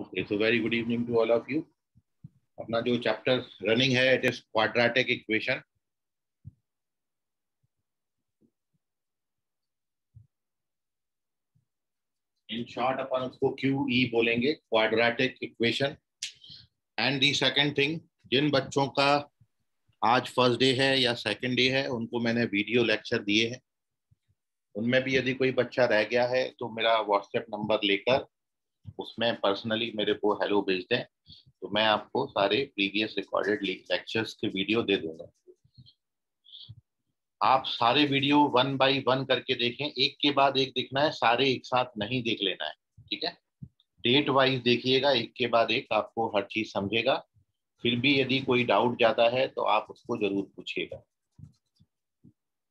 Okay, so very good evening to all of you. अपना जो chapter running है it is quadratic equation. In short अपन उसको QE बोलेंगे, quadratic equation. And the second thing, जिन बच्चों का आज फर्स्ट डे है या सेकंड डे है उनको मैंने वीडियो लेक्चर दिए हैं. उनमें भी यदि कोई बच्चा रह गया है तो मेरा व्हाट्सएप नंबर लेकर उसमें पर्सनली मेरे को हेलो भेज दें, तो मैं आपको सारे प्रीवियस रिकॉर्डेड लेक्चर्स के वीडियो दे दूंगा. आप सारे वीडियो 1 बाय 1 करके देखें, एक के बाद एक देखना है, सारे एक साथ नहीं देख लेना है. ठीक है, डेट वाइज देखिएगा, एक के बाद एक आपको हर चीज समझेगा. फिर भी यदि कोई डाउट जाता है तो आप उसको जरूर पूछिएगा.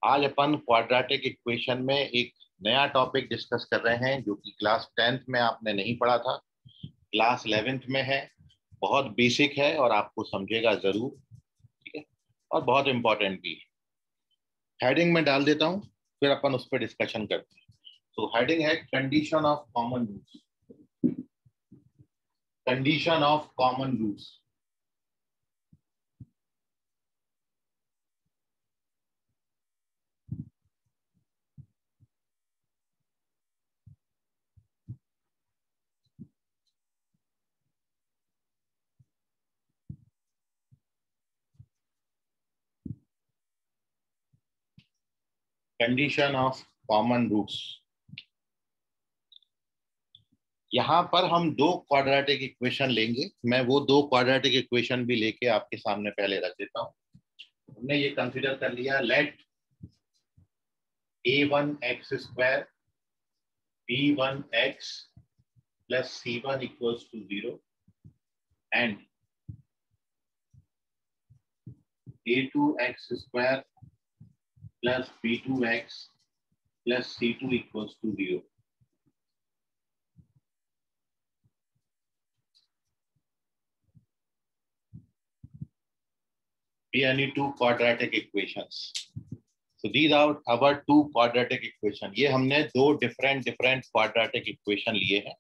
आज अपन क्वाड्रेटिक इक्वेशन में एक नया टॉपिक डिस्कस कर रहे हैं जो कि क्लास 10th में आपने नहीं पढ़ा था, क्लास 11th में है. बहुत बेसिक है और आपको समझेगा जरूर. ठीक है, और बहुत इंपॉर्टेंट भी है. हेडिंग में डाल देता हूं, फिर अपन उस पर डिस्कशन करते हैं. तो हेडिंग है condition of common roots. Condition of common roots. Condition of common roots. यहां पर हम दो क्वाड्रेटिक इक्वेशन लेंगे. मैं वो दो क्वाड्रेटिक इक्वेशन भी लेके आपके सामने पहले रख देता हूं. हमने ये कंसीडर कर लिया, late a1x² b1x plus c1 equals to 0 and a2x² plus b2x plus c2 equals to 0. We are need two quadratic equations. So these are our two quadratic equation. ये हमने दो different quadratic equation लिए हैं.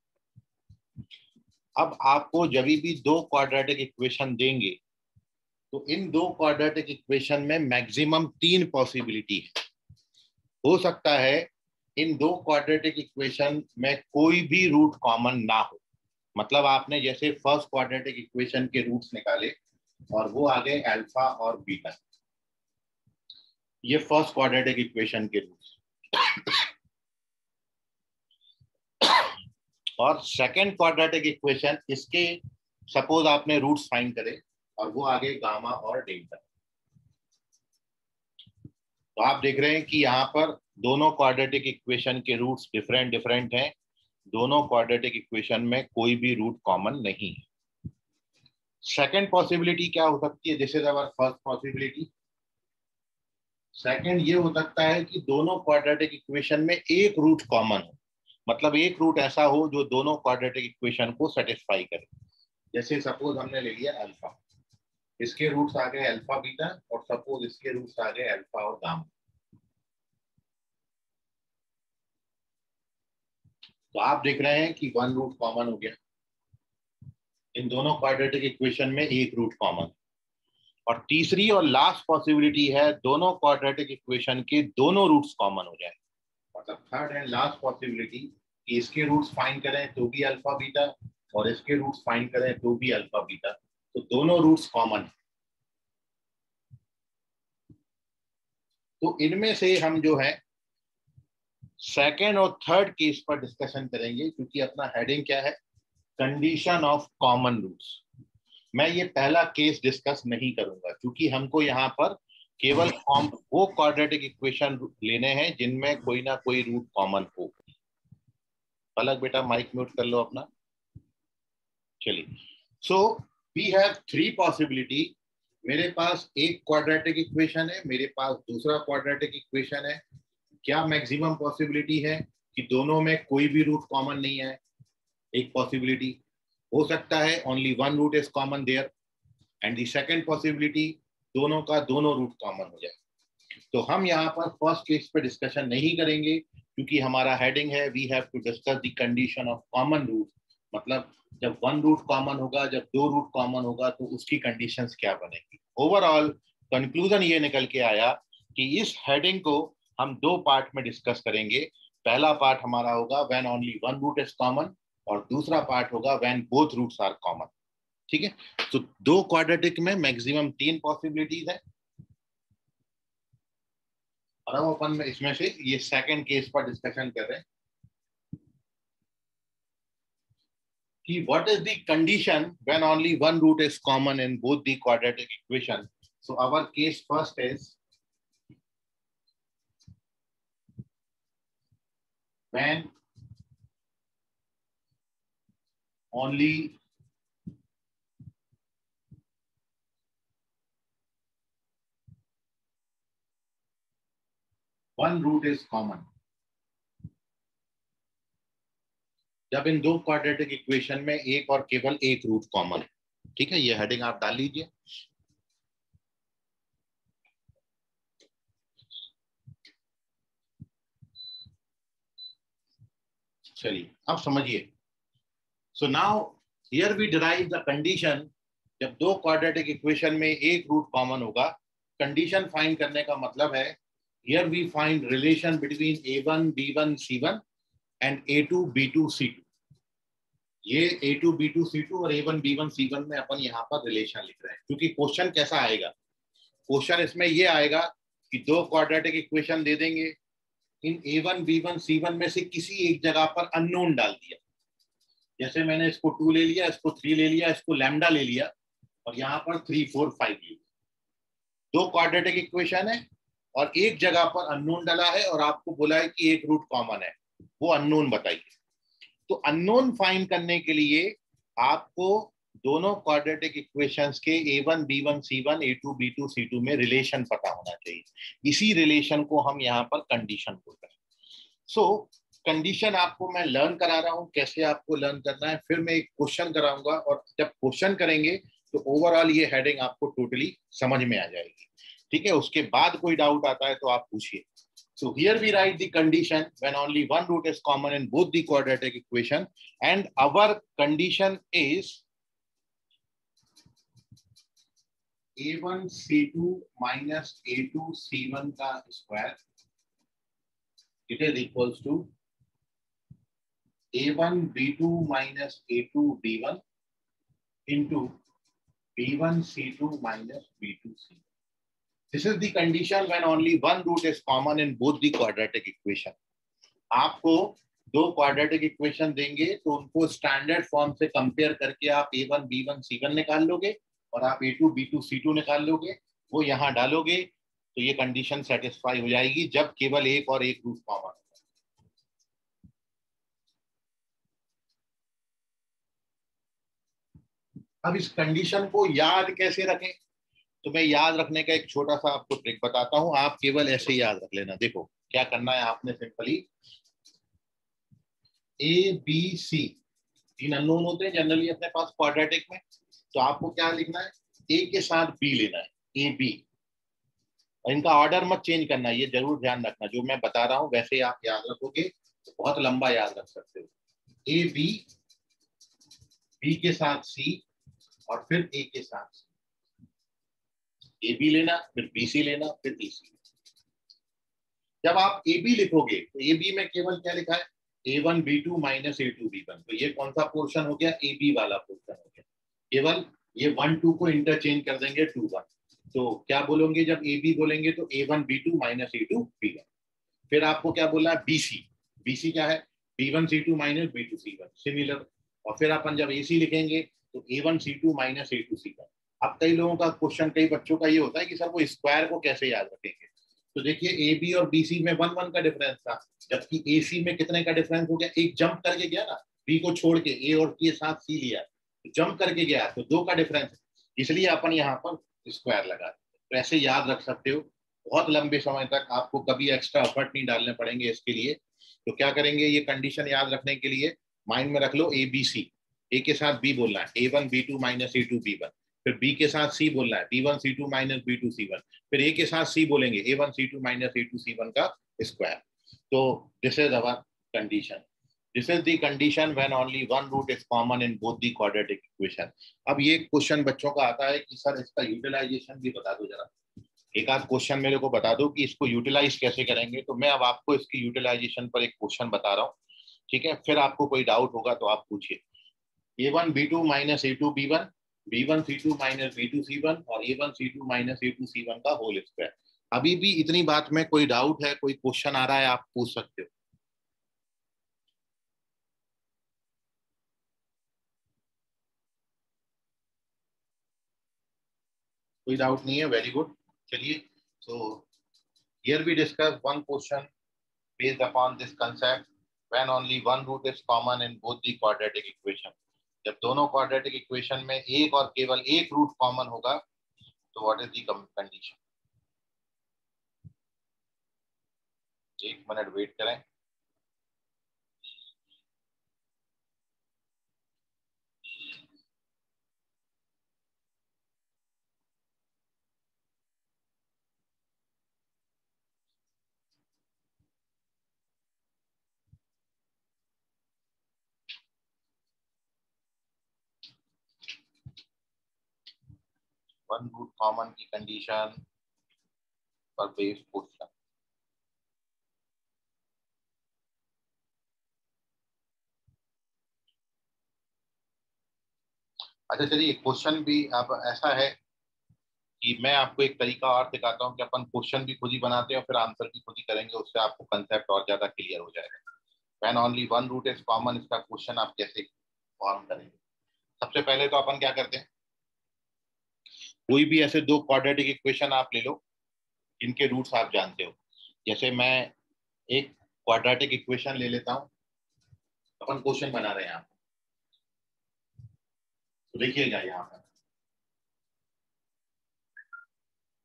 अब आपको जब भी दो quadratic equation देंगे तो इन दो quadratic equation में मैक्सिमम 3 पॉसिबिलिटी है. हो सकता है इन दो quadratic equation में कोई भी रूट कॉमन ना हो. मतलब आपने जैसे फर्स्ट क्वाड्रेटिक इक्वेशन के रूट्स निकाले और वो आ गए अल्फा और बीटा. ये फर्स्ट क्वाड्रेटिक इक्वेशन के रूट्स. और सेकंड क्वाड्रेटिक इक्वेशन, इसके सपोज आपने रूट्स फाइंड करे और वो आ गए गामा और डेल्टा. तो आप देख रहे हैं कि यहाँ पर दोनों क्वाड्रेटिक इक्वेशन के रूट्स डिफरेंट हैं. दोनों क्वाड्रेटिक इक्वेशन में कोई भी रूट कॉमन नहीं है. सेकंड पॉसिबिलिटी क्या हो सकती है? This is our first possibility. Second ये हो सकता है कि दोनों क्वाड्रेटिक इक्वेशन में एक रूट कॉमन हो. मतलब एक रूट ऐसा हो जो दोनों क्वाड्रेटिक इक्वेशन को सेटिस्फाई करे. जैसे सपोज हमने ले लिया अल्फा, इसके रूट्स आ गए अल्फा बीटा, और सपोज इसके रूट्स आ गए अल्फा और गामा. तो आप देख रहे हैं कि वन रूट कॉमन हो गया. इन दोनों क्वाड्रेटिक इक्वेशन में एक रूट कॉमन. और तीसरी और लास्ट पॉसिबिलिटी है दोनों क्वाड्रेटिक इक्वेशन के दोनों रूट्स कॉमन हो जाए. मतलब थर्ड एंड लास्ट पॉसिबिलिटी कि इसके रूट्स फाइंड करें तो भी अल्फा बीटा और इसके रूट्स फाइंड करें तो भी अल्फा बीटा, तो दोनों रूट्स कॉमन है. तो इनमें से हम जो है सेकेंड और थर्ड केस पर डिस्कशन करेंगे, क्योंकि अपना हेडिंग क्या है? Condition of common roots. मैं ये पहला केस डिस्कस नहीं करूंगा क्योंकि हमको यहाँ पर केवल वो क्वाड्रेटिक इक्वेशन लेने हैं जिनमें कोई ना कोई रूट कॉमन हो. पलक बेटा माइक म्यूट कर लो अपना. चलिए, सो वी हैव 3 पॉसिबिलिटी. मेरे पास एक क्वाड्रेटिक इक्वेशन है, मेरे पास दूसरा क्वाड्रेटिक इक्वेशन है. क्या मैक्सिमम पॉसिबिलिटी है कि दोनों में कोई भी रूट कॉमन नहीं है? एक पॉसिबिलिटी हो सकता है only one root is common there, and the second possibility दोनों का दोनों रूट कॉमन हो जाए. तो हम यहाँ पर फर्स्ट केस पे डिस्कशन नहीं करेंगे क्योंकि हमारा हेडिंग है we have to discuss the condition of common root. मतलब जब वन रूट कॉमन होगा, जब दो रूट कॉमन होगा, तो उसकी कंडीशंस क्या बनेगी। ओवरऑल कंक्लूजन ये निकल के आया कि इस हेडिंग को हम दो पार्ट में डिस्कस करेंगे। पहला पार्ट हमारा होगा when only one root is common, और दूसरा पार्ट होगा when both roots are common. ठीक है, तो दो क्वाड्रेटिक में मैक्सिमम 3 पॉसिबिलिटीज है, और अब अपन इसमें से ये सेकंड केस पर डिस्कशन कर रहे हैं कि what is the condition when only one root is common in both the quadratic equation. So our case first is when only one root is common. जब इन दो क्वाड्रेटिक इक्वेशन में एक और केवल एक रूट कॉमन है। ठीक है, ये हेडिंग आप डाल लीजिए। चलिए अब समझिए। So now here we derive the condition, जब दो क्वाड्रेटिक इक्वेशन में एक रूट कॉमन होगा, कंडीशन फाइंड करने का मतलब है here we find relation between a1 b1 c1 and a2 b2 c2। ये a2 b2 c2 और a1 b1 c1 में अपन यहाँ पर रिलेशन लिख रहे हैं, क्योंकि क्वेश्चन कैसा आएगा, क्वेश्चन इसमें ये आएगा कि दो क्वाड्रेटिक इक्वेशन दे देंगे, इन a1 b1 c1 में से किसी एक जगह पर अननोन डाल दिया। जैसे मैंने इसको 2 ले लिया, इसको 3 ले लिया, इसको लैम्डा ले लिया, और यहाँ पर 3 4 5 ले लिया। दो क्वाड्रेटिक इक्वेशन है और एक जगह पर अननोन डाला है, और आपको बोला है कि एक रूट कॉमन है, वो अननोन बताइए। तो अननोन फाइंड करने के लिए आपको दोनों क्वाड्रेटिक इक्वेशंस के a1 b1 c1 a2 b2 c2 में रिलेशन पता होना चाहिए। इसी रिलेशन को हम यहाँ पर कंडीशन बोलते हैं। सो कंडीशन आपको मैं लर्न करा रहा हूं, कैसे आपको लर्न करना है, फिर मैं एक क्वेश्चन कराऊंगा, और जब क्वेश्चन करेंगे तो ओवरऑल ये हेडिंग आपको टोटली समझ में आ जाएगी। ठीक है, उसके बाद कोई डाउट आता है तो आप पूछिए। So here we write the condition when only one root is common in both the quadratic equation, and our condition is a1 c2 minus a2 c1 का square, it is equals to a1 b2 minus a2 b1 into b1 c2 minus b2 c1. This is the condition when only one root is common in both the quadratic equation. आपको दो quadratic equation देंगे तो उनको standard form से compare करके आप a1 b1 c1 निकाल लोगे, और आप a2 b2 c2 निकाल लोगे, वो यहाँ डालोगे, तो ये कंडीशन सेटिस्फाई हो जाएगी जब केवल एक और एक रूट कॉमन होगा। अब इस कंडीशन को याद कैसे रखें, तो मैं याद रखने का एक छोटा सा आपको ट्रिक बताता हूं, आप केवल ऐसे ही याद रख लेना। देखो क्या करना है, आपने सिंपली ए बी सी तीन अननोन होते हैं जनरली अपने पास क्वाड्रेटिक में, तो आपको क्या लिखना है, ए के साथ बी लेना है, ए बी, और इनका ऑर्डर मत चेंज करना, ये जरूर ध्यान रखना, जो मैं बता रहा हूं वैसे आप याद रखोगे तो बहुत लंबा याद रख सकते हो। ए बी, बी के साथ सी, और फिर ए के साथ सी, ए बी लेना, फिर बी सी लेना, फिर ए सी। जब आप ए बी लिखोगे तो ए बी में केवल क्या लिखा है, a1 b2 minus a2 b1, तो ये कौन सा पोर्शन हो गया, ए बी वाला पोर्शन हो गया। केवल ये 1 2 को इंटरचेंज कर देंगे 2 1, तो क्या बोलोगे जब ए बी बोलेंगे तो a1 b2 minus a2 b1। फिर आपको क्या बोलना है, बीसी, बीसी क्या है, b1 c2 minus b2 c1, similar. और फिर अपन जब ac लिखेंगे तो a1 c2 minus a2 c1। अब कई लोगों का क्वेश्चन, कई बच्चों का ये होता है कि सर वो स्क्वायर को कैसे याद रखेंगे, तो देखिए ए बी और बी सी में 1 1 का डिफरेंस था, जबकि ए सी में कितने का डिफरेंस हो गया, एक जंप करके गया ना, बी को छोड़ के ए और के साथ सी लिया, तो जंप करके गया, तो 2 का डिफरेंस, इसलिए अपन यहाँ पर स्क्वायर लगा। तो ऐसे याद रख सकते हो, बहुत लंबे समय तक आपको कभी एक्स्ट्रा एफर्ट नहीं डालने पड़ेंगे इसके लिए। तो क्या करेंगे, ये कंडीशन याद रखने के लिए माइंड में रख लो ए बी सी, ए के साथ बी बोलना है a1 b2 minus a2 b1, फिर बी के साथ सी बोलना है b1 c2 minus b2 c1, फिर ए के साथ सी बोलेंगे a1 c2 minus a2 c1 का स्क्वायर। तो this is our condition. This is the condition when only one root is common in both the quadratic equation. अब ये क्वेश्चन बच्चों का आता है कि सर इसका यूटिलाइजेशन भी बता दो जरा, एक आध क्वेश्चन मेरे को बता दो कि इसको यूटिलाइज कैसे करेंगे। तो मैं अब आपको इसकी यूटिलाइजेशन पर एक क्वेश्चन बता रहा हूँ, ठीक है, फिर आपको कोई डाउट होगा तो आप पूछिए। A1 B2 minus A2 B1, B1 C2 minus B2 C1 और A1 C2 minus A2 C1 का होल स्क्वायर। अभी भी इतनी बात में कोई डाउट है, कोई क्वेश्चन आ रहा है, आप पूछ सकते हो। कोई डाउट नहीं है, वेरी गुड। चलिए, so here we discuss one question based upon this concept when only one root is common in both the quadratic equation। जब दोनों क्वाड्रेटिक इक्वेशन में एक और केवल एक रूट कॉमन होगा तो व्हाट इज द कंडीशन। एक मिनट वेट करें। वन रूट कॉमन की कंडीशन पर बेस्ड क्वेश्चन। अच्छा चलिए, क्वेश्चन भी अब ऐसा है कि मैं आपको एक तरीका और दिखाता हूँ कि अपन क्वेश्चन भी खुद ही बनाते हैं और फिर आंसर भी खुद ही करेंगे, उससे आपको कंसेप्ट और ज्यादा क्लियर हो जाएगा। When only one root is common, इसका क्वेश्चन आप कैसे फॉर्म करेंगे। सबसे पहले तो अपन क्या करते हैं, कोई भी ऐसे दो क्वाड्रेटिक इक्वेशन आप ले लो इनके रूट्स आप जानते हो। जैसे मैं एक क्वाड्रेटिक इक्वेशन ले लेता हूँ, अपन क्वेश्चन बना रहे हैं यहाँ, तो देखिएगा यहाँ पर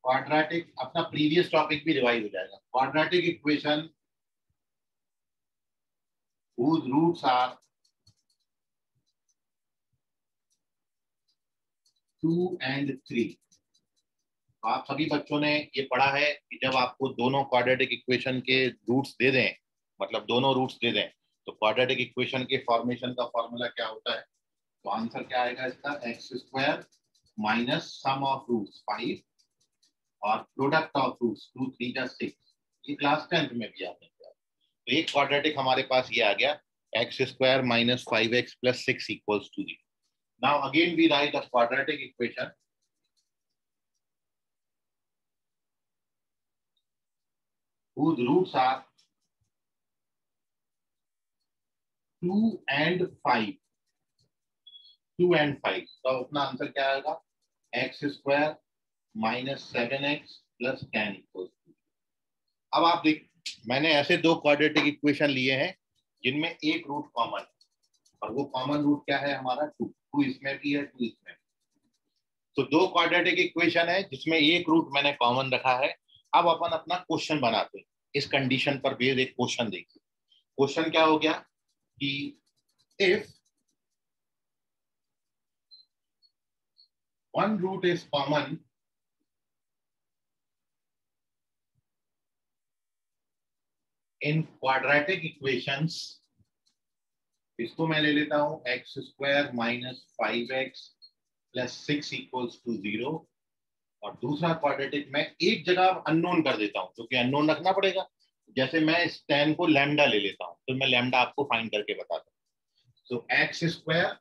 क्वाड्रेटिक, अपना प्रीवियस टॉपिक भी रिवाइज हो जाएगा। Quadratic equation whose roots are 2 and 3। तो आप सभी बच्चों ने ये पढ़ा है कि जब आपको दोनों क्वाड्रेटिक इक्वेशन के रूट्स दे दें, मतलब दोनों रूट्स दे दें, तो क्वाड्रेटिक इक्वेशन के फॉर्मेशन का फॉर्मूला क्या होता है। तो आंसर क्या आएगा इसका, x square minus sum of roots 5 और प्रोडक्ट ऑफ रूट्स 2 3 जा 6। ये क्लास 10th में भी आपने किया। तो एक क्वाड्रेटिक हमारे पास ये आ गया, x square minus 5x plus 6 equals to 0। Now again we write a quadratic equation whose roots are 2 and 5। 2 and 5, तो अपना आंसर क्या आएगा, x square minus 7x plus 10 equals to. अब आप देख, मैंने ऐसे दो क्वाड्रेटिक इक्वेशन लिए हैं जिनमें एक रूट कॉमन है, और वो कॉमन रूट क्या है हमारा 2। 2 इसमें भी है, 2 इसमें भी। तो दो क्वाड्रेटिक इक्वेशन है जिसमें एक रूट मैंने कॉमन रखा है। अब अपन अपना क्वेश्चन बनाते हैं इस कंडीशन पर बेस्ड। एक क्वेश्चन देखिए, क्वेश्चन क्या हो गया कि if one root is common in quadratic equations, इसको मैं ले लेता हूं x square minus 5x plus 6 equals to 0। और दूसरा क्वाड्रेटिक मैं एक जगह अननोन कर देता हूं, क्योंकि अननोन रखना पड़ेगा। जैसे मैं इस 10 को लैम्डा ले लेता हूं, तो मैं लैम्डा आपको फाइंड करके बताता हूं। So x square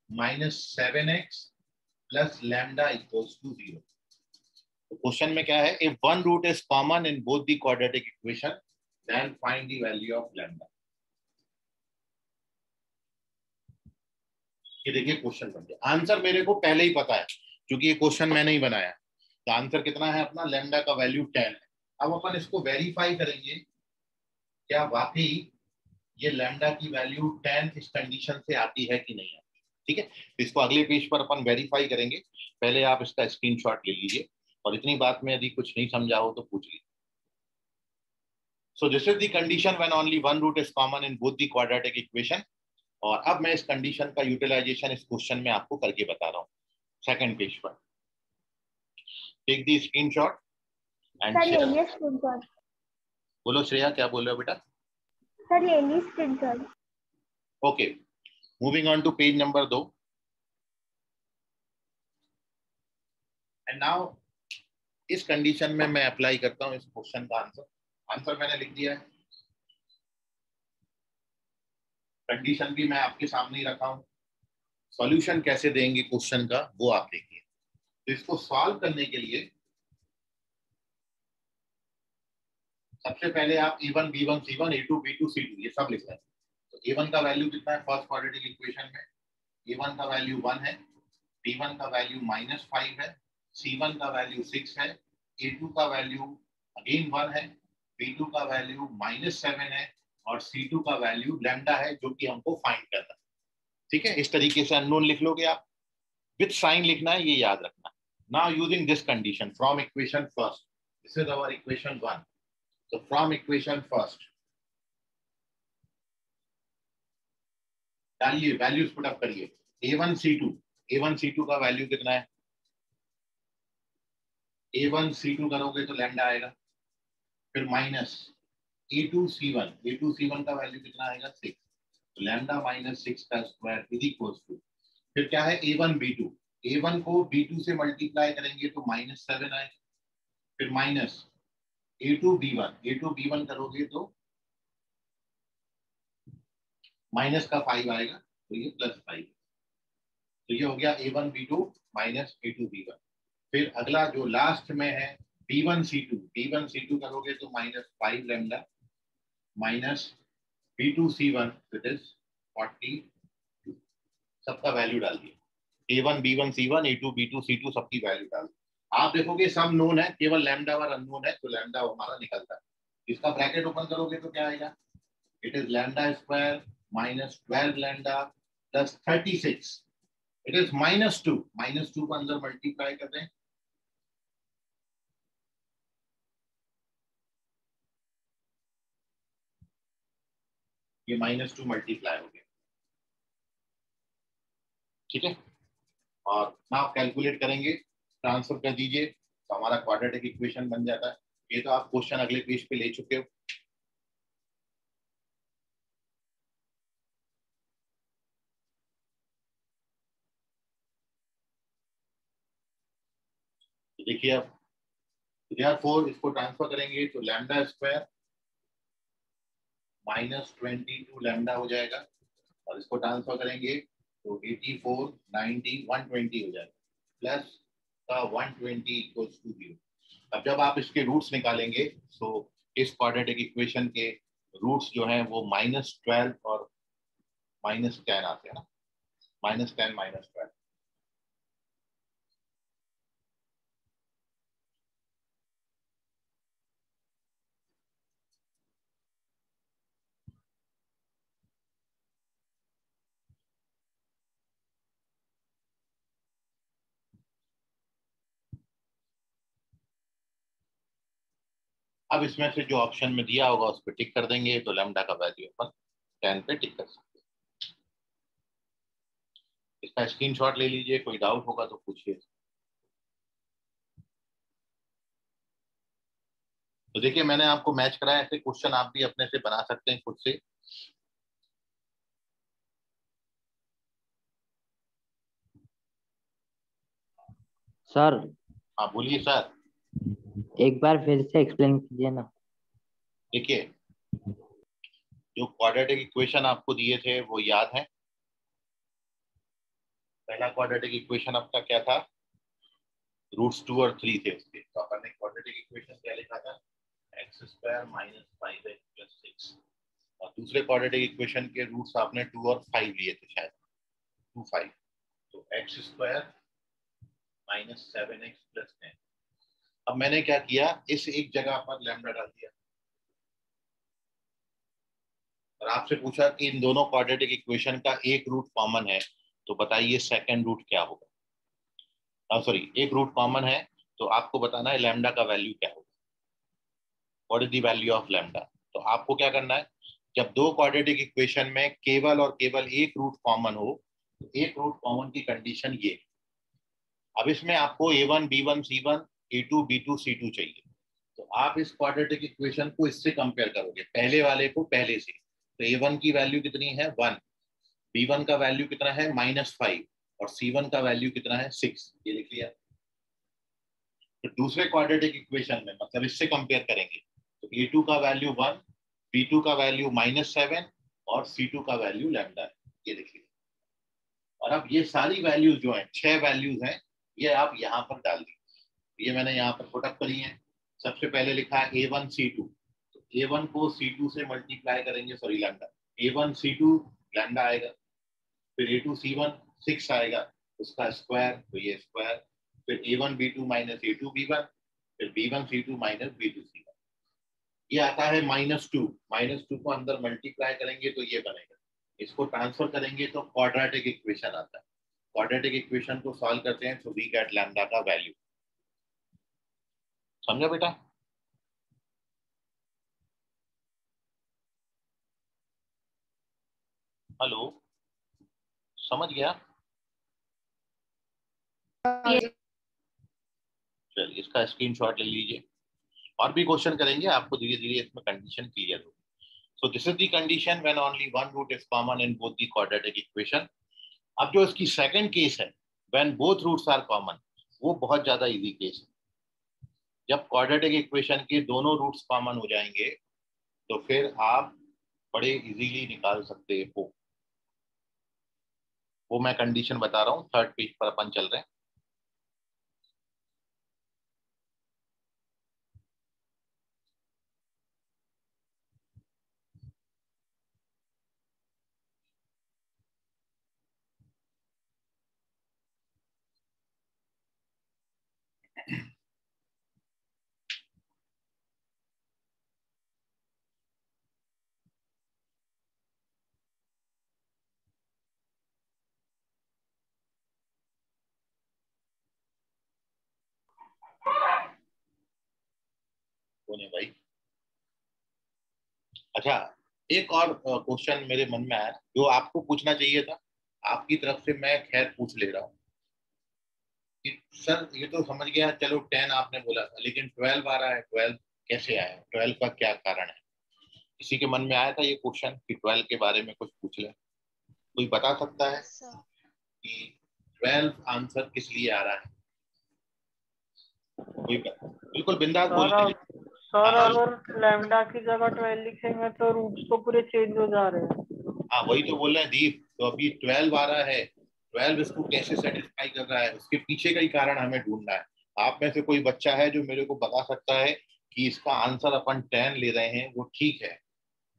minus 7x plus lambda equals to 0। तो क्वेश्चन में क्या है, if one root is common in both the quadratic equation then find the value of lambda. ये देखिए क्वेश्चन बन गया। आंसर मेरे को पहले ही पता है क्योंकि ये क्वेश्चन मैंने ही बनाया। तो आंसर कितना है अपना, लैम्डा का वैल्यू 10 है। अब अपन इसको वेरीफाई करेंगे क्या वाकई ये लैम्डा की वैल्यू 10 इस कंडीशन से आती है कि नहीं आती। ठीक है, तो इसको अगले पेज पर अपन वेरीफाई करेंगे। पहले आप इसका स्क्रीनशॉट ले लीजिए, और इतनी बात में यदि कुछ नहीं समझा हो तो पूछ लीजिए। So this is the condition when only one root is common in both the quadratic equation. और अब मैं इस कंडीशन का यूटिलाइजेशन इस क्वेश्चन में आपको करके बता रहा हूँ। सेकंड पेज पर take the screenshot and share. बोलो श्रेया, क्या बोल रहे हो बेटा। सर ये listed sir. Okay, moving on to page number 2 and now इस कंडीशन में मैं अप्लाई करता हूं इस क्वेश्चन का आंसर मैंने लिख दिया है, कंडीशन भी मैं आपके सामने ही रखा हूं, सॉल्यूशन कैसे देंगे क्वेश्चन का वो आप देखिए। तो इसको सॉल्व करने के लिए सबसे पहले आप A1 B1 C1 A2 B2 C2 ये सब लिख लें। तो A1 का वैल्यू कितना है फर्स्ट क्वाड्रेटिक इक्वेशन में, A1 का वैल्यू 1 है, B1 का वैल्यू -5 है, C1 का वैल्यू 6 है, A2 का वैल्यू अगेन 1 है, B2 का वैल्यू -7 है और C2 का वैल्यू लैम्डा है जो कि हमको फाइंड करना है। ठीक है, इस तरीके से अननोन लिख लोगे आप, विथ साइन लिखना है, ये याद रखना। Now using this condition from equation first, this is our equation 1। So from equation first, डालिए वैल्यूज पुट अप करिए। A1 C2 का वैल्यू कितना है, A1 C2 करोगे तो लैम्डा आएगा, फिर माइनस A2 C1 का वैल्यू कितना आएगा 6, तो लैम्डा -6 का स्क्वायर इज इक्वल्स टू, फिर क्या है A1 B2, A1 को B2 से मल्टीप्लाई करेंगे तो -7 आएगा, फिर माइनस A2 B1 करोगे तो माइनस का 5 आएगा, तो ये +5, तो ये हो गया A1 B2 minus A2 B1। फिर अगला जो लास्ट में है B1 C2 करोगे तो -5 lambda minus B2 C1 it is 42, सबका वैल्यू डाल दिया, A1 B1 C1 A2 B2 C2 सबकी वैल्यू डाल दी। आप देखोगे सब नोन है, केवल लैम्डा और अननोन है, तो लैम्डा हमारा निकलता है। इसका ब्रैकेट ओपन करोगे तो क्या आएगा, it is lambda square -12 lambda plus 36, it is -2 को अंदर मल्टीप्लाई कर दें, ये -2 मल्टीप्लाई हो गया। ठीक है, और नाउ कैलकुलेट करेंगे, ट्रांसफर कर दीजिए तो हमारा क्वाड्रेटिक इक्वेशन बन जाता है। ये तो आप क्वेश्चन अगले पेज पे ले चुके हो। तो देखिए अब फोर इसको ट्रांसफर करेंगे तो लैम्डा स्क्वायर -22 लैम्डा हो जाएगा, और इसको ट्रांसफर करेंगे तो 84 90 120 हो जाएगा, प्लस का 120 इक्वल्स टू 0। अब जब आप इसके रूट्स निकालेंगे तो इस क्वाड्रेटिक इक्वेशन के रूट्स जो हैं वो -12 और -10 आते हैं ना, -10 -12। अब इसमें से जो ऑप्शन में दिया होगा उस पर टिक कर देंगे, तो लैम्डा का वैल्यू अपन 10 पे टिक कर सकते हैं। इसका स्क्रीनशॉट ले लीजिए, कोई डाउट होगा तो पूछिए। तो देखिए मैंने आपको मैच कराया, ऐसे क्वेश्चन आप भी अपने से बना सकते हैं खुद से। सर हाँ बोलिए सर। एक बार फिर से एक्सप्लेन कीजिए ना। देखिए जो क्वाड्रेटिक इक्वेशन आपको दिए थे वो याद है, पहला क्वाड्रेटिक इक्वेशन आपका क्या था, √2 और 3 थे उसके, तो अपन ने क्वाड्रेटिक इक्वेशन क्या लिखा था, x² - 5x + 6, और दूसरे क्वाड्रेटिक इक्वेशन के रूट्स आपने 2 और 5 लिए थे शायद, 2 5, तो x² - 7x + 10। अब मैंने क्या किया, इस एक जगह पर लैम्डा डाल दिया, और आपसे पूछा कि इन दोनों क्वाड्रेटिक इक्वेशन का एक रूट कॉमन है, तो बताइए सेकंड रूट क्या होगा। सॉरी, एक रूट कॉमन है तो आपको बताना है लैम्डा का वैल्यू क्या होगा, what is the value of lambda. तो आपको क्या करना है, जब दो क्वाड्रेटिक इक्वेशन में केवल और केवल एक रूट कॉमन हो, तो एक रूट कॉमन की कंडीशन ये। अब इसमें आपको A1 B1 C1 A2 B2 C2 चाहिए, तो आप इस क्वाड्रेटिक इक्वेशन को इससे कंपेयर करोगे, पहले वाले को पहले से, तो A1 की वैल्यू कितनी है 1, B1 का वैल्यू कितना है -5 और C1 का वैल्यू कितना है 6। ये लिख लिया। तो दूसरे क्वाड्रेटिक इक्वेशन में मतलब इससे कंपेयर करेंगे तो A2 का वैल्यू 1, B2 का वैल्यू -7 और C2 का वैल्यू लैम्डा है। ये लिख लिया। और अब ये सारी वैल्यूज जो है 6 वैल्यूज हैं, ये आप यहाँ पर डाल दीजिए। ये मैंने यहाँ पर पुटअप करी है। सबसे पहले लिखा है A1 C2, तो A1 को C2 से मल्टीप्लाई करेंगे, sorry lambda, A1 C2 lambda आएगा, फिर A2 C1 6 आएगा, उसका स्क्वायर, तो ये स्क्वायर, फिर A1 B2 minus A2 B1, फिर B1 C2 minus B2 C1। ये आता है -2 को अंदर मल्टीप्लाई करेंगे तो ये बनेगा। इसको ट्रांसफर करेंगे तो क्वाड्रेटिक इक्वेशन आता है। क्वाड्रेटिक इक्वेशन को सॉल्व करते हैं तो वी गेट लैम्डा का वैल्यू। समझा बेटा? हेलो, समझ गया? चलिए इसका स्क्रीनशॉट ले लीजिए। और भी क्वेश्चन करेंगे, आपको धीरे धीरे इसमें कंडीशन क्लियर होगी। So this is the condition when only one root is common in both the quadratic equation. अब जो इसकी सेकंड केस है when both roots are common, वो बहुत ज्यादा इजी केस है। जब क्वाड्रेटिक इक्वेशन के दोनों रूट्स कॉमन हो जाएंगे तो फिर आप बड़े इजीली निकाल सकते हो। वो मैं कंडीशन बता रहा हूँ, थर्ड पेज पर अपन चल रहे हैं। कौन है भाई? अच्छा, एक और क्वेश्चन मेरे मन में आया जो आपको पूछना चाहिए था, आपकी तरफ से मैं खैर पूछ ले रहा हूँ कि सर ये तो समझ गया, चलो 10 आपने बोला था, लेकिन 12 आ रहा है, 12 कैसे आया, 12 का क्या कारण है? किसी के मन में आया था ये क्वेश्चन कि 12 के बारे में कुछ पूछ ले? कोई बता सकता है Yes, sir. कि 12 आंसर किस लिए आ रहा है? कोई बिल्कुल बिंदास बोल सर लीजिए। सर हाँ अगर लैम्डा की जगह 12 लिखेंगे तो रूट्स तो पूरे चेंज हो जा रहे हैं। हाँ, वही तो बोल रहे हैं दीप। तो अभी 12 आ रहा है, 12 इसको कैसे सेटिस्फाई कर रहा है, उसके पीछे का ही कारण हमें ढूंढना है। आप में से कोई बच्चा है जो मेरे को बता सकता है कि इसका आंसर अपन 10 ले रहे हैं वो ठीक है,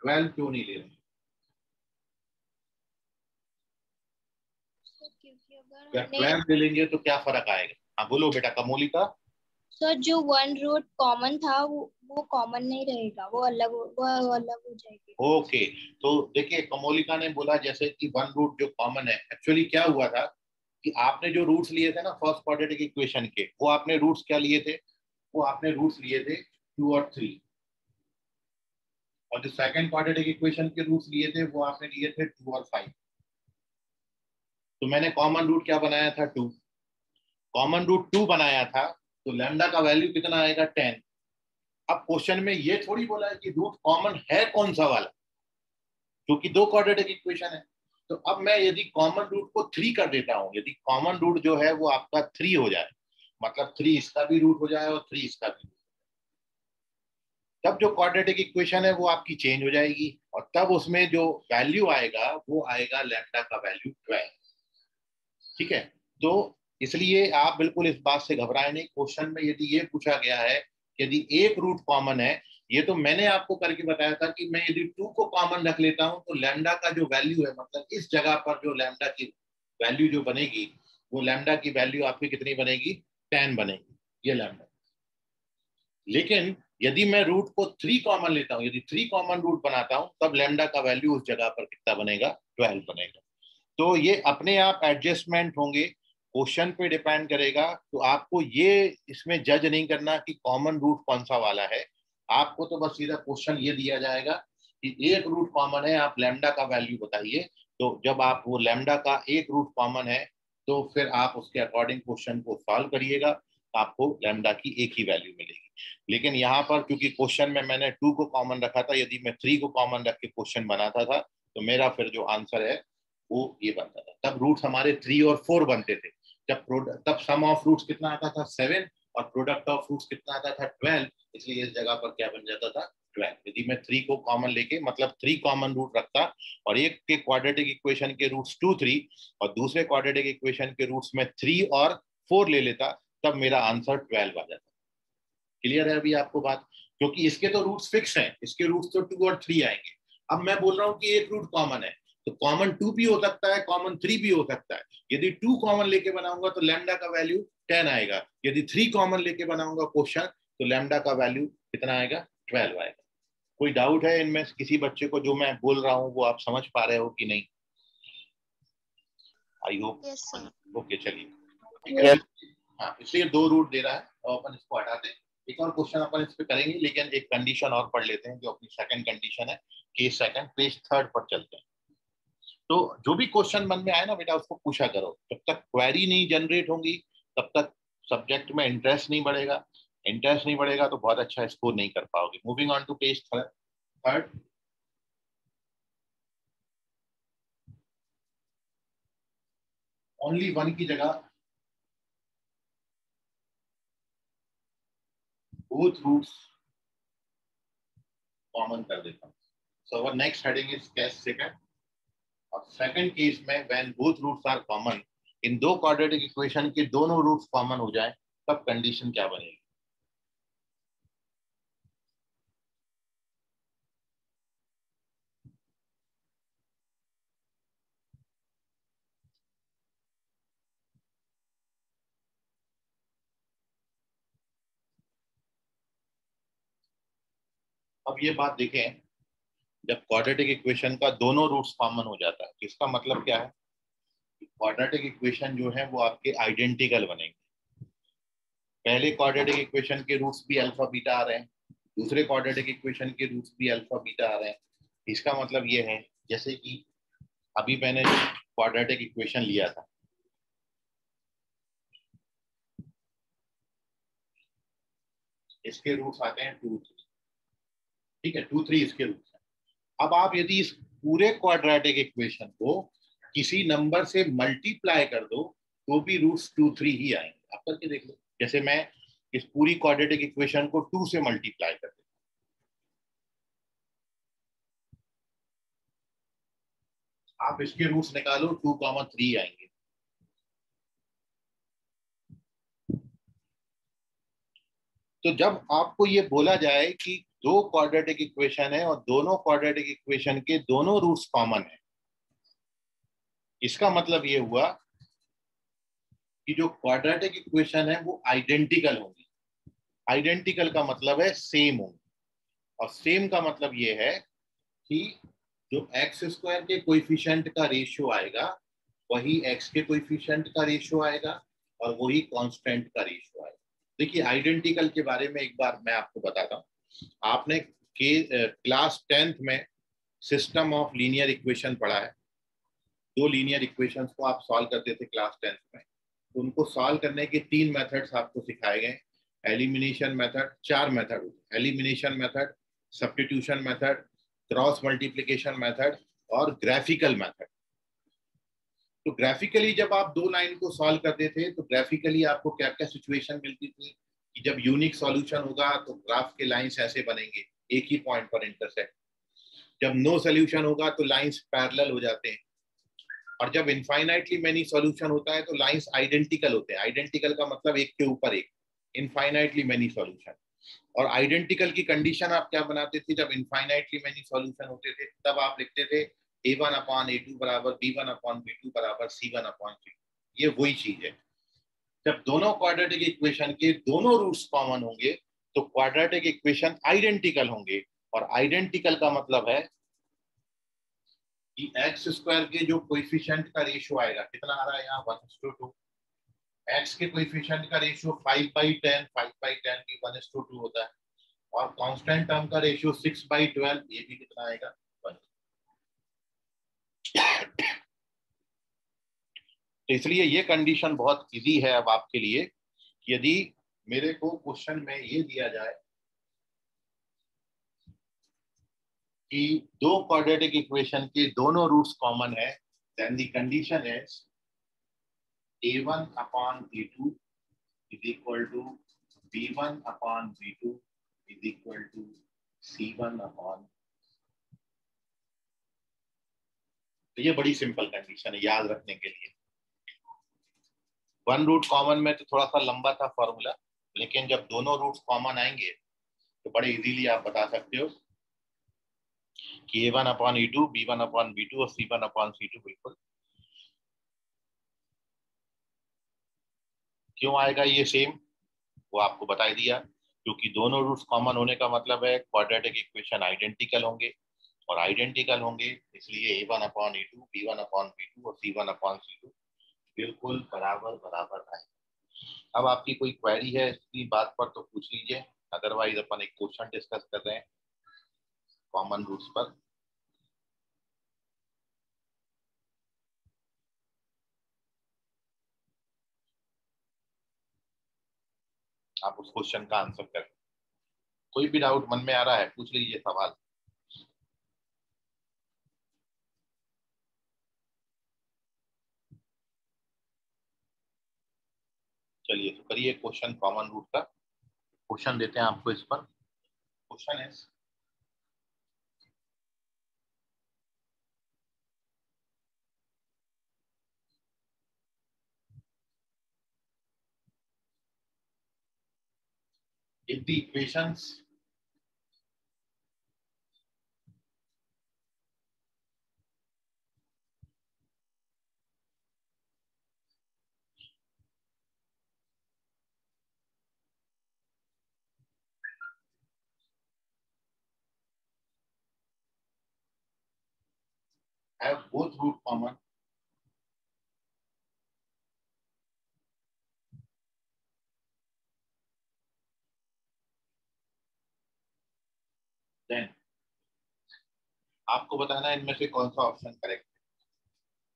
12 क्यों नहीं ले रहे? सर क्योंकि अगर या हमने 12 ले लेंगे तो क्या फर्क आएगा? हाँ बोलो बेटा कमोलिका। सर जो वन रूट कॉमन था वो कॉमन नहीं रहेगा, वो अलग हो जाएगी। ओके, तो देखिए कमोलिका ने बोला जैसे कि वन रूट जो कॉमन है, एक्चुअली क्या हुआ था कि आपने जो रूट्स लिए थे ना फर्स्ट क्वाड्रेटिक इक्वेशन के, वो आपने रूट्स क्या लिए थे? वो आपने रूट्स लिए थे 2 और 3, और जो सेकंड क्वाड्रेटिक इक्वेशन के रूट्स लिए थे वो आपने लिए थे 2 और 5। तो मैंने कॉमन रूट क्या बनाया था 2, कॉमन रूट 2 बनाया था, तो लैम्डा का वैल्यू कितना आएगा 10। अब क्वेश्चन में ये थोड़ी बोला है कि रूट कॉमन है कौन सा वाला, क्योंकि दो क्वाड्रेटिक इक्वेशन है। तो अब मैं यदि कॉमन रूट को 3 कर देता हूं, यदि कॉमन रूट जो है वो आपका 3 हो जाए, मतलब 3 इसका भी रूट हो जाए और 3 इसका भी, तब जो क्वाड्रेटिक इक्वेशन है वो आपकी चेंज हो जाएगी, और तब उसमें जो वैल्यू आएगा वो आएगा लैम्डा का वैल्यू 12। ठीक है, तो इसलिए आप बिल्कुल इस बात से घबराए नहीं। क्वेश्चन में यदि ये पूछा गया है कि यदि एक रूट कॉमन है, ये तो मैंने आपको करके बताया था कि मैं यदि 2 को कॉमन रख लेता हूं तो लैम्डा का जो वैल्यू है, मतलब इस जगह पर जो लैम्डा की वैल्यू जो बनेगी, वो लैम्डा की वैल्यू आपकी कितनी बनेगी 10 बनेगी, ये लैम्डा। लेकिन यदि मैं रूट को 3 कॉमन लेता हूं, यदि 3 कॉमन रूट बनाता हूं, तब लैम्डा का वैल्यू उस जगह पर कितना बनेगा 12 बनेगा। तो ये अपने आप एडजस्टमेंट होंगे, क्वेश्चन पे डिपेंड करेगा। तो आपको ये इसमें जज नहीं करना कि कॉमन रूट कौन सा वाला है, आपको तो बस सीधा क्वेश्चन ये दिया जाएगा कि एक रूट कॉमन है, आप लैम्डा का वैल्यू बताइए। तो जब आप वो लैम्डा का एक रूट कॉमन है तो फिर आप उसके अकॉर्डिंग क्वेश्चन को सॉल्व करिएगा। आपको लैम्डा की एक ही वैल्यू मिलेगी। लेकिन यहाँ पर क्योंकि क्वेश्चन में मैंने 2 को कॉमन रखा था, यदि मैं 3 को कॉमन रख के क्वेश्चन बनाता था तो मेरा फिर जो आंसर है वो ये बनता था। तब रूट्स हमारे 3 और 4 बनते थे। तब सम ऑफ रूट्स कितना आता था 7 और प्रोडक्ट ऑफ रूट्स कितना आता था 12। इसलिए इस जगह पर क्या बन जाता था 12। यदि मैं 3 को कॉमन लेके मतलब 3 कॉमन रूट रखता और एक के क्वाड्रेटिक इक्वेशन के रूट्स 2 3 और दूसरे क्वाड्रेटिक इक्वेशन के रूट्स में 3 और 4 ले लेता, तब मेरा आंसर 12 आ जाता। क्लियर है अभी आपको बात? क्योंकि इसके तो रूट्स फिक्स हैं, इसके रूट्स तो 2 और 3 आएंगे। अब मैं बोल रहा हूं कि एक रूट कॉमन है, तो कॉमन 2 भी हो सकता है, कॉमन 3 भी हो सकता है। यदि 2 कॉमन लेके बनाऊंगा तो लैम्डा का वैल्यू 10 आएगा। यदि 3 कॉमन लेके बनाऊंगा क्वेश्चन तो लैम्डा का वैल्यू कितना आएगा 12 आएगा। कोई डाउट है इनमें किसी बच्चे को जो मैं बोल रहा हूँ वो आप समझ पा रहे हो कि नहीं? I hope. ओके चलिए। हाँ, इसलिए 2 रूट दे रहा है और अपन इसको हटाते हैं। एक और क्वेश्चन अपन इस पे करेंगे, लेकिन एक कंडीशन और पढ़ लेते हैं जो अपनी सेकंड कंडीशन है। केस सेकंड पेज 3 पर चलते हैं। तो जो भी क्वेश्चन मन में आए ना बेटा उसको पूछा करो। जब तक क्वेरी नहीं जनरेट होंगी तब तक सब्जेक्ट में इंटरेस्ट नहीं बढ़ेगा। इंटरेस्ट नहीं बढ़ेगा तो बहुत अच्छा स्कोर नहीं कर पाओगे। Moving on to page 3। Only one की जगह both roots कॉमन कर देता हूँ। So our next heading is case second. और सेकंड केस में when both roots are common, in 2 quadratic equation के दोनों रूट्स कॉमन हो जाए तब कंडीशन क्या बनेगी? अब ये बात देखें, जब क्वाड्रेटिक इक्वेशन का दोनों रूट्स कॉमन हो जाता है इसका मतलब क्या है? क्वाड्रेटिक इक्वेशन जो है वो आपके आइडेंटिकल बनेंगे। पहले क्वाड्रेटिक इक्वेशन के रूट्स भी अल्फा बीटा आ रहे हैं, दूसरे क्वाड्रेटिक इक्वेशन के रूट्स भी अल्फा बीटा आ रहे हैं। इसका मतलब ये है जैसे कि अभी मैंने क्वाड्रेटिक इक्वेशन लिया था, इसके रूट्स आते हैं 2 3। ठीक है, 2 3 इसके रूट्स हैं। अब आप यदि इस पूरे क्वाड्रेटिक इक्वेशन को किसी नंबर से मल्टीप्लाई कर दो तो भी रूट्स 2 3 ही आएंगे। आप करके देख लो। जैसे मैं इस पूरी क्वाड्रेटिक इक्वेशन को 2 से मल्टीप्लाई कर देता, आप इसके रूट्स निकालो 2 3 आएंगे। तो जब आपको ये बोला जाए कि 2 क्वाड्रेटिक इक्वेशन है और दोनों क्वाड्रेटिक इक्वेशन के दोनों रूट्स कॉमन है, इसका मतलब ये हुआ कि जो क्वाड्रेटिक इक्वेशन है वो आइडेंटिकल होंगी। आइडेंटिकल का मतलब है सेम होंगी, और सेम का मतलब ये है कि जो एक्स स्क्वायर के कोएफिशिएंट का रेशियो आएगा वही एक्स के कोएफिशिएंट का रेशियो आएगा और वही कांस्टेंट का रेशियो आएगा। देखिए आइडेंटिकल के बारे में एक बार मैं आपको बताता हूँ। आपने क्लास 10th में सिस्टम ऑफ लीनियर इक्वेशन पढ़ा है। 2 लीनियर इक्वेशंस को आप सॉल्व करते थे क्लास 10th में। तो उनको सॉल्व करने के 3 मेथड्स आपको सिखाए गए। एलिमिनेशन मेथड, 4 मेथड होते हैं। Elimination method, substitution method, cross multiplication method और ग्राफिकल मेथड। तो ग्राफिकली जब आप 2 लाइन को सॉल्व करते थे तो ग्राफिकली आपको क्या क्या सिचुएशन मिलती थी कि जब यूनिक सॉल्यूशन होगा तो ग्राफ के लाइंस ऐसे बनेंगे एक ही पॉइंट पर इंटरसेक्ट। जब नो सॉल्यूशन होगा तो लाइंस पैरेलल हो जाते हैं। और जब इनफाइनाइटली मेनी सॉल्यूशन होता है तो लाइंस आइडेंटिकल होते हैं। आइडेंटिकल का मतलब एक के ऊपर एक, इनफाइनाइटली मेनी सॉल्यूशन। और आइडेंटिकल की कंडीशन आप क्या बनाते थे? जब इनफाइनाइटली मेनी सॉल्यूशन होते थे तब आप लिखते थे a1/a2 बराबर b1/b2 बराबर c1/c2। ये वही चीज है। जब दोनों क्वाड्रेटिक इक्वेशन के दोनों रूट्स कॉमन होंगे तो क्वाड्रेटिक इक्वेशन आइडेंटिकल होंगे। और आइडेंटिकल का मतलब है कि एक्स स्क्वायर के जो कोएफिशिएंट का रेशियो आएगा, कितना आ रहा है यहाँ 1:2। एक्स के कोएफिशिएंट का रेशियो 5/10, 5/10 भी 1:2 होता है। और कांस्टेंट टर्म का रेशियो 6/12, ये भी कितना आएगा 1। तो इसलिए ये कंडीशन बहुत इजी है अब आपके लिए। यदि मेरे को क्वेश्चन में ये दिया जाए कि दो क्वाड्रेटिक इक्वेशन के दोनों रूट्स कॉमन है, then the condition is a1 upon b2 is equal to b1 upon b2 is equal to c1 upon। तो ये बड़ी सिंपल कंडीशन है याद रखने के लिए। वन रूट कॉमन में तो थोड़ा सा लंबा था फॉर्मूला, लेकिन जब दोनों रूट्स कॉमन आएंगे तो बड़े इजीली आप बता सकते हो कि a1 upon e2, b1 upon b2 और c1 अपॉन c2 बिल्कुल। क्यों आएगा ये सेम, वो आपको बता ही दिया, क्योंकि दोनों रूट्स कॉमन होने का मतलब है क्वाड्रेटिक इक्वेशन आइडेंटिकल होंगे, और आइडेंटिकल होंगे इसलिए a1 upon e2, b1 upon b2 और c1 अपॉन c2 बिल्कुल बराबर बराबर आए। अब आपकी कोई क्वेरी है इसकी बात पर तो पूछ लीजिए, अदरवाइज अपन एक क्वेश्चन डिस्कस कर रहे हैं कॉमन रूट्स पर। आप उस क्वेश्चन का आंसर करें। कोई भी डाउट मन में आ रहा है पूछ लीजिए सवाल। चलिए तो करिए क्वेश्चन कॉमन रूट का। क्वेश्चन देते हैं आपको इस पर। क्वेश्चन है if the equations have both root common, then आपको बताना है इनमें से कौन सा ऑप्शन करेक्ट है।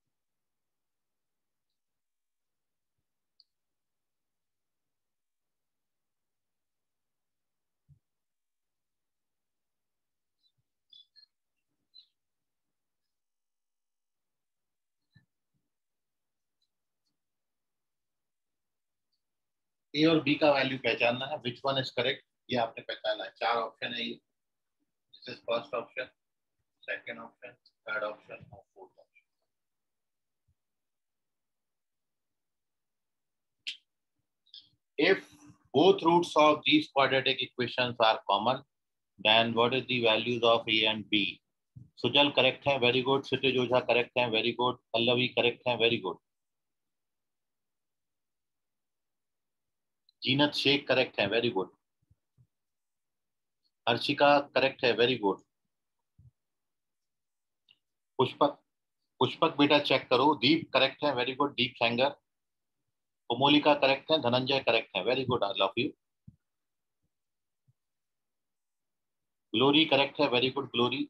ए और बी का वैल्यू पहचानना है, विच वन इज करेक्ट ये आपने पहचाना है। चार ऑप्शन है ये, this is first option, second option, third option और fourth option. If both roots of these quadratic equations are common, then what is the values of a and b? Sujal correct है, very good. क्षितिज ओझा correct है, very good. Pallavi correct है, very good. जीनत Sheikh correct है, very good. Harshika correct है, very good. Pushpak Pushpak बेटा check करो। दीप correct है, very good. दीप Sengar. Komolika correct है, Dhananjay correct है, very good, I love you. Glory correct है, वेरी गुड ग्लोरी।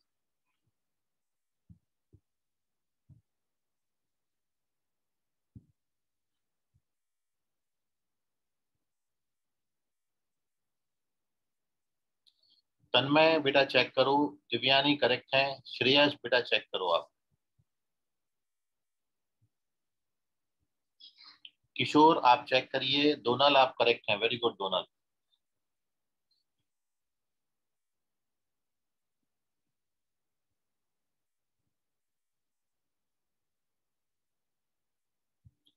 तन्मय बेटा चेक करो। दिव्यानी करेक्ट है। श्रेयस बेटा चेक करो आप। किशोर आप चेक करिए। दोनल आप करेक्ट हैं, वेरी गुड दोनल।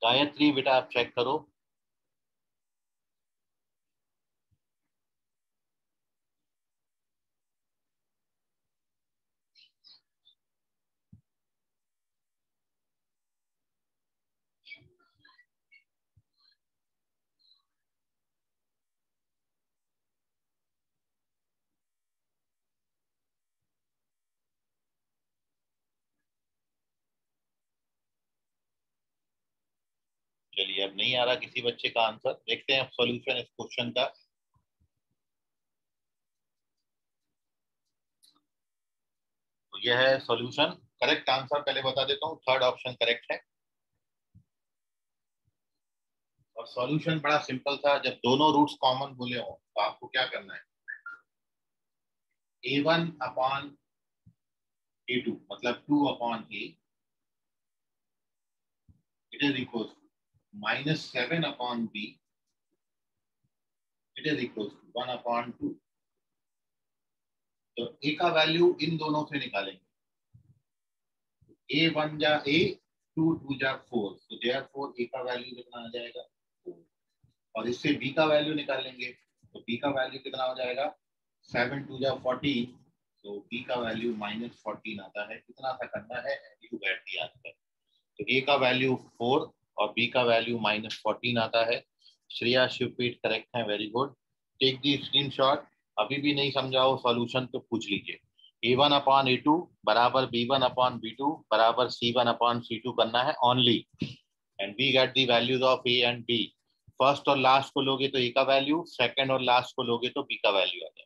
गायत्री बेटा आप चेक करो। चलिए अब नहीं आ रहा किसी बच्चे का आंसर, देखते हैं सॉल्यूशन इस क्वेश्चन का। तो यह है सॉल्यूशन। करेक्ट आंसर पहले बता देता हूँ, थर्ड ऑप्शन करेक्ट है। और सॉल्यूशन बड़ा सिंपल था। जब दोनों रूट्स कॉमन बोले हो तो आपको क्या करना है, a1 अपॉन a2 मतलब 2 upon a, it is equal to -7 upon b, it is equal to 1 upon 2। तो a का वैल्यू इन दोनों से निकालेंगे, a1 जा a, 2 जा 4, तो देयरफॉर a का वैल्यू कितना आ जाएगा 4। और इससे b का वैल्यू निकालेंगे, तो b का वैल्यू कितना हो जाएगा 7 2 जा 14, तो b का वैल्यू -14 आता है। कितना सा करना है, यू गेट द आंसर। तो a का वैल्यू 4 और b का वैल्यू -14 आता है। श्रेया शिवपीठ करेक्ट है, very good. Take the screenshot. अभी भी नहीं समझाओ सॉल्यूशन तो पूछ लीजिए। a1 अपॉन a2 बराबर b1 अपॉन b2 बराबर c1 अपॉन c2 करना है only, and we get the values of a and b। First और लास्ट को लोगे तो a का वैल्यू, सेकंड और लास्ट को लोगे तो b का वैल्यू आ जाएगा।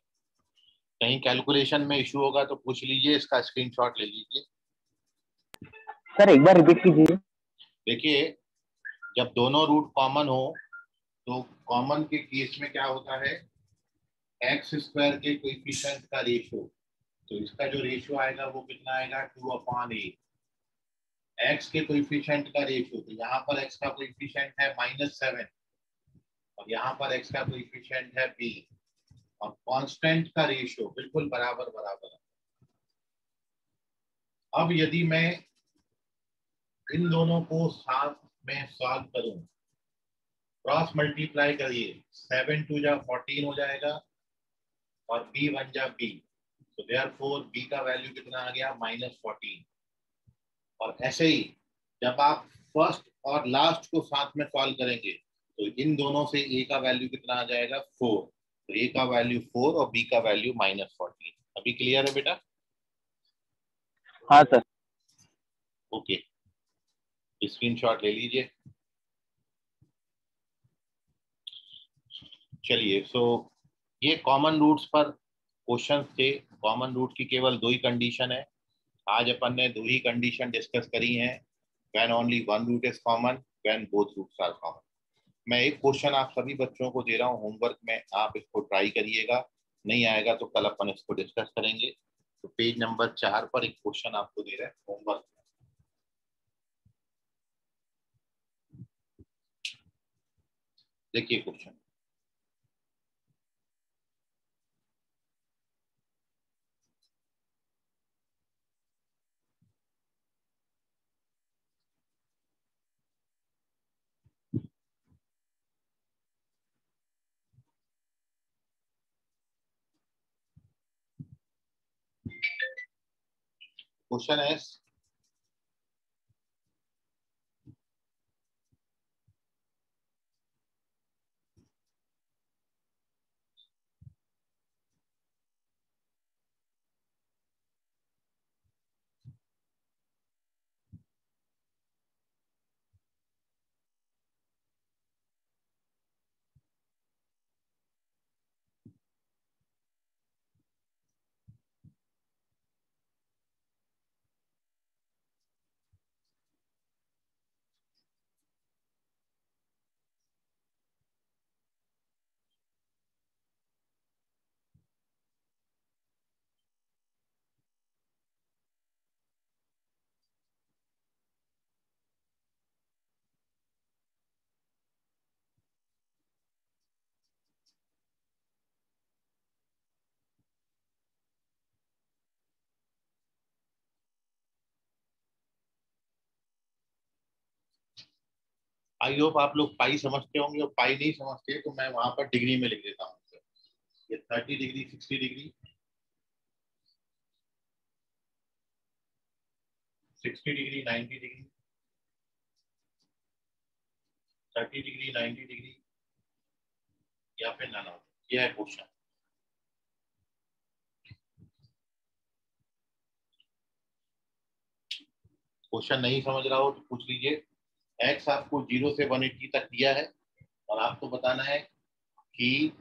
कहीं कैलकुलेशन में इशू होगा तो पूछ लीजिए, इसका स्क्रीनशॉट ले लीजिए। सर एक बार रिपीट कीजिए। देखिए, जब दोनों रूट कॉमन हो तो कॉमन के केस में क्या होता है, एक्स स्क्वायर के कोएफिशिएंट का रेशियो, तो इसका जो रेशियो आएगा वो कितना आएगा 2 अपॉन a। एक्स के कोएफिशिएंट का रेशियो, तो यहाँ पर एक्स का कोएफिशिएंट है -7 और यहाँ पर एक्स का कोएफिशिएंट है b, और कांस्टेंट का रेशियो बिल्कुल बराबर बराबर है। अब यदि मैं इन दोनों को साथ में सॉल्व करूं, क्रॉस मल्टीप्लाई करिए, 7 2 जा 14 हो जाएगा और b1 जा b, तो देयरफॉर b का वैल्यू कितना आ गया -14। और ऐसे ही जब आप फर्स्ट और लास्ट को साथ में सॉल्व करेंगे तो इन दोनों से a का वैल्यू कितना आ जाएगा 4, तो a का वैल्यू 4 और b का वैल्यू -14। अभी क्लियर है बेटा? हाँ सर। ओके, स्क्रीनशॉट ले लीजिए। चलिए, सो ये कॉमन रूट्स पर क्वेश्चन थे। कॉमन रूट की केवल 2 ही कंडीशन है। आज अपन ने 2 ही कंडीशन डिस्कस करी हैं। When only one root is common, when both roots are common. मैं एक क्वेश्चन आप सभी बच्चों को दे रहा हूँ होमवर्क में, आप इसको ट्राई करिएगा। नहीं आएगा तो कल अपन इसको डिस्कस करेंगे। तो पेज नंबर 4 पर एक क्वेश्चन आपको दे रहे हैं होमवर्क। देखिए क्वेश्चन, क्वेश्चन है आई होप आप लोग पाई समझते होंगे, और पाई नहीं समझते तो मैं वहां पर डिग्री में लिख देता हूँ। ये 30 degree, 60 degree, 60 degree, 90 degree, 30 degree, 90 degree, या फिर नन ऑफ। यह है क्वेश्चन। क्वेश्चन नहीं समझ रहा हो तो पूछ लीजिए। एक्स आपको 0 से 180 तक दिया है और आपको बताना है कि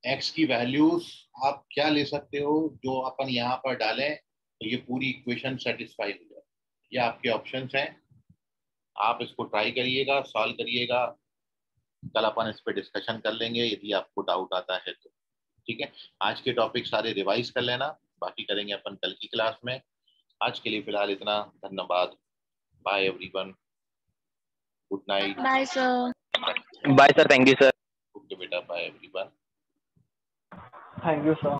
एक्स की वैल्यूज आप क्या ले सकते हो जो अपन यहाँ पर डालें तो ये पूरी इक्वेशन सेटिस्फाई हो जाए। ये आपके ऑप्शंस हैं, आप इसको ट्राई करिएगा, सॉल्व करिएगा। कल अपन इस पे डिस्कशन कर लेंगे यदि आपको डाउट आता है तो। ठीक है, आज के टॉपिक सारे रिवाइज कर लेना, बाकी करेंगे अपन कल की क्लास में। आज के लिए फिलहाल इतना, धन्यवाद, bye everyone, good night. Bye sir. Bye sir, thank you sir. Okay बेटा, bye everyone. Thank you sir.